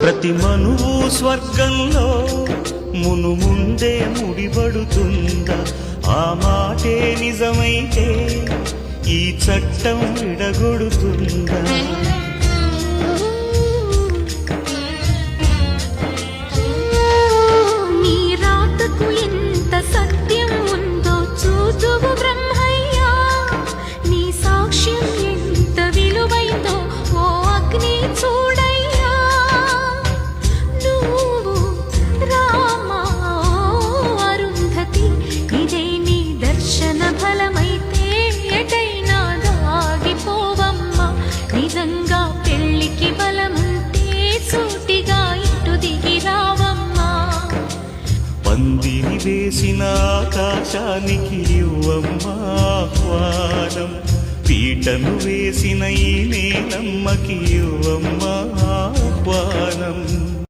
ప్రతి మనువు స్వర్గంలో ముందే ముడిపడుతుందా? ఆ మాటే నిజమైతే ఈ చట్టం విడగొడుతుందా? నీ రాతకు ఎంత సత్యం ఉందో చూదువు బ్రహ్మయ్యా, నీ సాక్ష్యం ఎంత విలువైందో ఓ అగ్ని చూడయ్యా. నువ్వు రామా అరుంధతి, ఇదే నీ దర్శన ఫలమైతే ఎటైనా దాగిపోవమ్మా. నిజంగా పెళ్లికి బలముంటే సూటిగా ఇటు దిగి రావమ్మా. పందిరి వేసిన ఆకాశానికి ఇవ్వమ్మా ఆహ్వానం, పీటను వేసిన ఈ నేలమ్మకి ఇవ్వమ్మా ఆహ్వానం.